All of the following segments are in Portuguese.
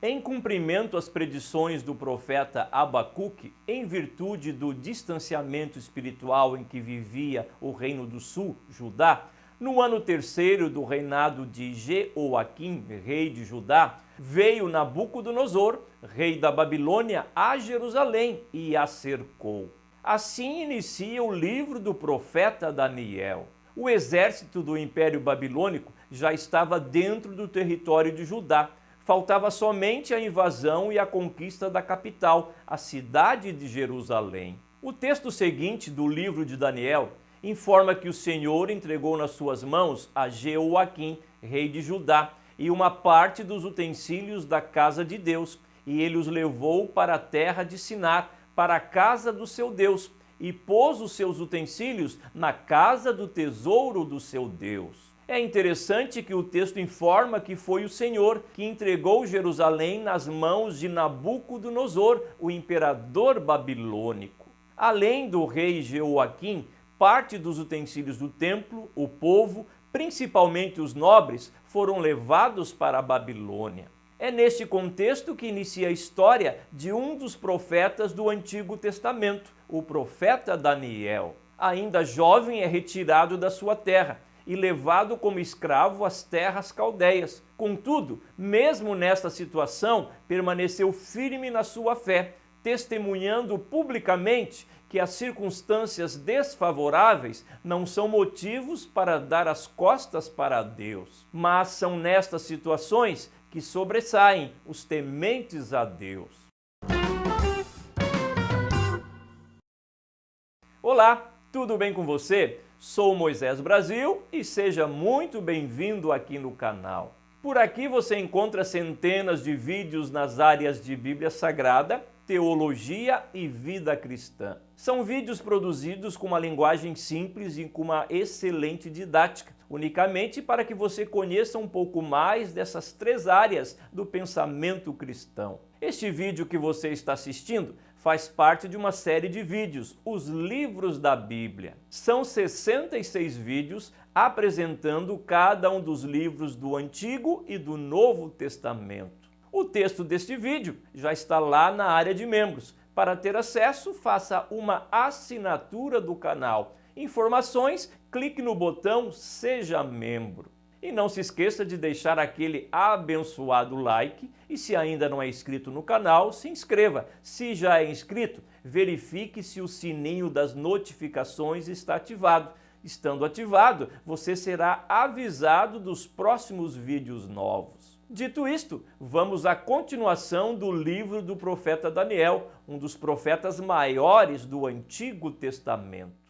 Em cumprimento às predições do profeta Abacuque, em virtude do distanciamento espiritual em que vivia o Reino do Sul, Judá, no ano terceiro do reinado de Jeoaquim, rei de Judá, veio Nabucodonosor, rei da Babilônia, a Jerusalém e a cercou. Assim inicia o livro do profeta Daniel. O exército do Império Babilônico já estava dentro do território de Judá. Faltava somente a invasão e a conquista da capital, a cidade de Jerusalém. O texto seguinte do livro de Daniel informa que o Senhor entregou nas suas mãos a Jeoaquim, rei de Judá, e uma parte dos utensílios da casa de Deus, e ele os levou para a terra de Sinar, para a casa do seu Deus, e pôs os seus utensílios na casa do tesouro do seu Deus. É interessante que o texto informa que foi o Senhor que entregou Jerusalém nas mãos de Nabucodonosor, o imperador babilônico. Além do rei Jeoaquim, parte dos utensílios do templo, o povo, principalmente os nobres, foram levados para a Babilônia. É neste contexto que inicia a história de um dos profetas do Antigo Testamento, o profeta Daniel. Ainda jovem, é retirado da sua terra e levado como escravo às terras caldeias. Contudo, mesmo nesta situação, permaneceu firme na sua fé, testemunhando publicamente que as circunstâncias desfavoráveis não são motivos para dar as costas para Deus, mas são nestas situações que sobressaem os tementes a Deus. Olá, tudo bem com você? Sou Moisés Brasil e seja muito bem-vindo aqui no canal. Por aqui você encontra centenas de vídeos nas áreas de Bíblia Sagrada, teologia e vida cristã. São vídeos produzidos com uma linguagem simples e com uma excelente didática, unicamente para que você conheça um pouco mais dessas três áreas do pensamento cristão. Este vídeo que você está assistindo faz parte de uma série de vídeos, os livros da Bíblia. São 66 vídeos apresentando cada um dos livros do Antigo e do Novo Testamento. O texto deste vídeo já está lá na área de membros. Para ter acesso, faça uma assinatura do canal. Informações, clique no botão Seja Membro. E não se esqueça de deixar aquele abençoado like e se ainda não é inscrito no canal, se inscreva. Se já é inscrito, verifique se o sininho das notificações está ativado. Estando ativado, você será avisado dos próximos vídeos novos. Dito isto, vamos à continuação do livro do profeta Daniel, um dos profetas maiores do Antigo Testamento.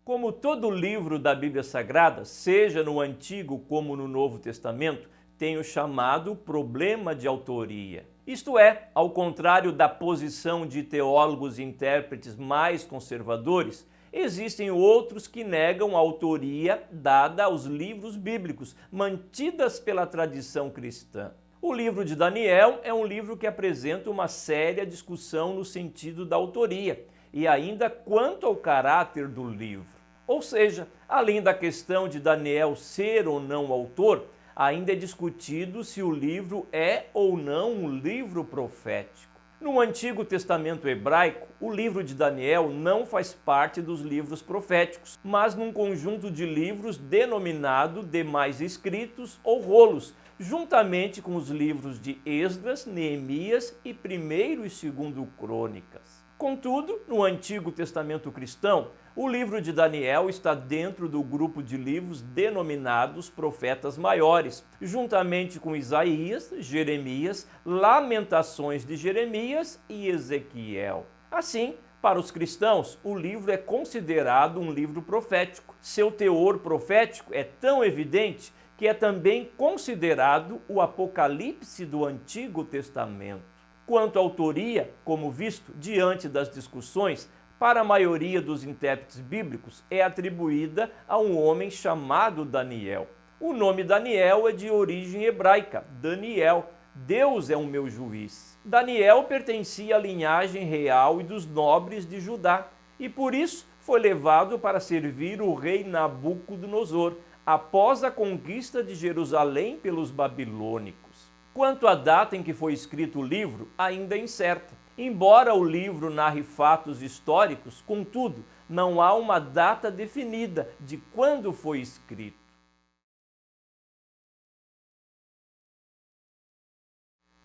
Como todo livro da Bíblia Sagrada, seja no Antigo como no Novo Testamento, tem o chamado problema de autoria. Isto é, ao contrário da posição de teólogos e intérpretes mais conservadores, existem outros que negam a autoria dada aos livros bíblicos, mantidas pela tradição cristã. O livro de Daniel é um livro que apresenta uma séria discussão no sentido da autoria e ainda quanto ao caráter do livro. Ou seja, além da questão de Daniel ser ou não autor, ainda é discutido se o livro é ou não um livro profético. No Antigo Testamento hebraico, o livro de Daniel não faz parte dos livros proféticos, mas num conjunto de livros denominado Demais Escritos ou Rolos, juntamente com os livros de Esdras, Neemias e 1º e 2º Crônicas. Contudo, no Antigo Testamento cristão, o livro de Daniel está dentro do grupo de livros denominados profetas maiores, juntamente com Isaías, Jeremias, Lamentações de Jeremias e Ezequiel. Assim, para os cristãos, o livro é considerado um livro profético. Seu teor profético é tão evidente que é também considerado o Apocalipse do Antigo Testamento. Quanto à autoria, como visto diante das discussões, para a maioria dos intérpretes bíblicos é atribuída a um homem chamado Daniel. O nome Daniel é de origem hebraica, Daniel, Deus é o meu juiz. Daniel pertencia à linhagem real e dos nobres de Judá, e por isso foi levado para servir o rei Nabucodonosor, após a conquista de Jerusalém pelos babilônicos. Quanto à data em que foi escrito o livro, ainda é incerta. Embora o livro narre fatos históricos, contudo, não há uma data definida de quando foi escrito.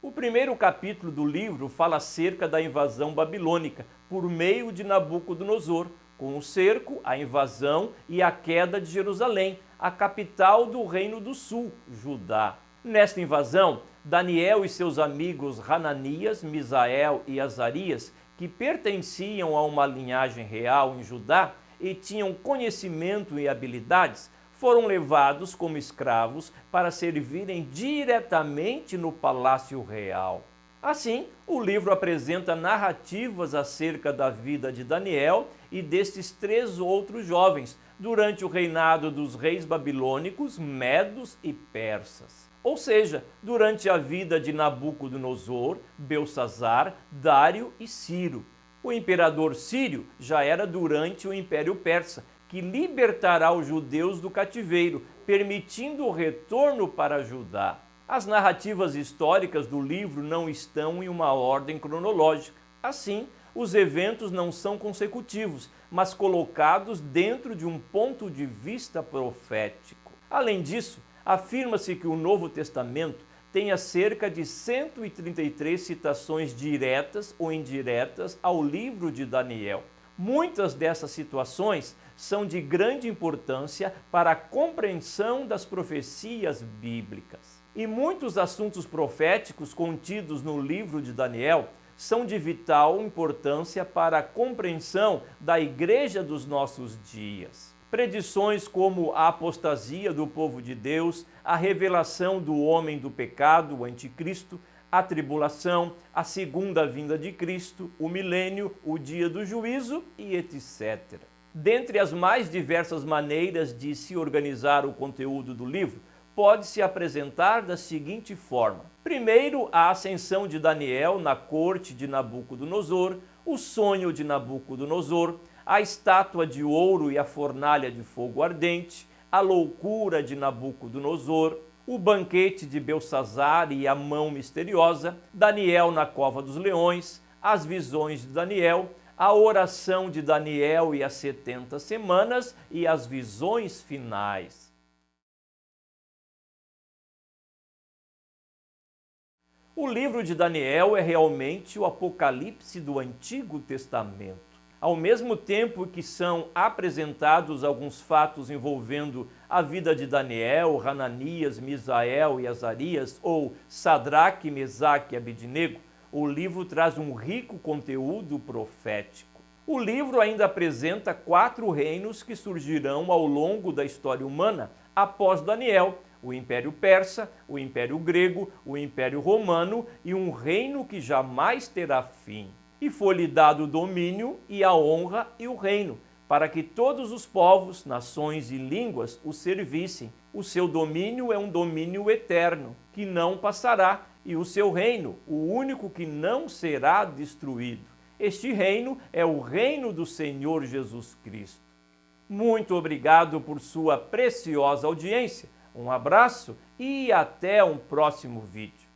O primeiro capítulo do livro fala acerca da invasão babilônica por meio de Nabucodonosor, com o cerco, a invasão e a queda de Jerusalém, a capital do Reino do Sul, Judá. Nesta invasão, Daniel e seus amigos Hananias, Misael e Azarias, que pertenciam a uma linhagem real em Judá e tinham conhecimento e habilidades, foram levados como escravos para servirem diretamente no palácio real. Assim, o livro apresenta narrativas acerca da vida de Daniel e destes 3 outros jovens durante o reinado dos reis babilônicos, medos e persas. Ou seja, durante a vida de Nabucodonosor, Belsassar, Dário e Ciro. O imperador Sírio já era durante o Império Persa, que libertará os judeus do cativeiro, permitindo o retorno para Judá. As narrativas históricas do livro não estão em uma ordem cronológica. Assim, os eventos não são consecutivos, mas colocados dentro de um ponto de vista profético. Além disso, afirma-se que o Novo Testamento tenha cerca de 133 citações diretas ou indiretas ao livro de Daniel. Muitas dessas situações são de grande importância para a compreensão das profecias bíblicas. E muitos assuntos proféticos contidos no livro de Daniel são de vital importância para a compreensão da igreja dos nossos dias. Predições como a apostasia do povo de Deus, a revelação do homem do pecado, o anticristo, a tribulação, a segunda vinda de Cristo, o milênio, o dia do juízo e etc. Dentre as mais diversas maneiras de se organizar o conteúdo do livro, pode-se apresentar da seguinte forma. Primeiro, a ascensão de Daniel na corte de Nabucodonosor, o sonho de Nabucodonosor, a estátua de ouro e a fornalha de fogo ardente, a loucura de Nabucodonosor, o banquete de Belsassar e a mão misteriosa, Daniel na cova dos leões, as visões de Daniel, a oração de Daniel e as 70 semanas e as visões finais. O livro de Daniel é realmente o Apocalipse do Antigo Testamento. Ao mesmo tempo que são apresentados alguns fatos envolvendo a vida de Daniel, Hananias, Misael e Azarias, ou Sadraque, Mesaque e Abednego, o livro traz um rico conteúdo profético. O livro ainda apresenta 4 reinos que surgirão ao longo da história humana após Daniel: o Império Persa, o Império Grego, o Império Romano e um reino que jamais terá fim. E foi-lhe dado o domínio e a honra e o reino, para que todos os povos, nações e línguas o servissem. O seu domínio é um domínio eterno, que não passará, e o seu reino, o único que não será destruído. Este reino é o reino do Senhor Jesus Cristo. Muito obrigado por sua preciosa audiência. Um abraço e até um próximo vídeo.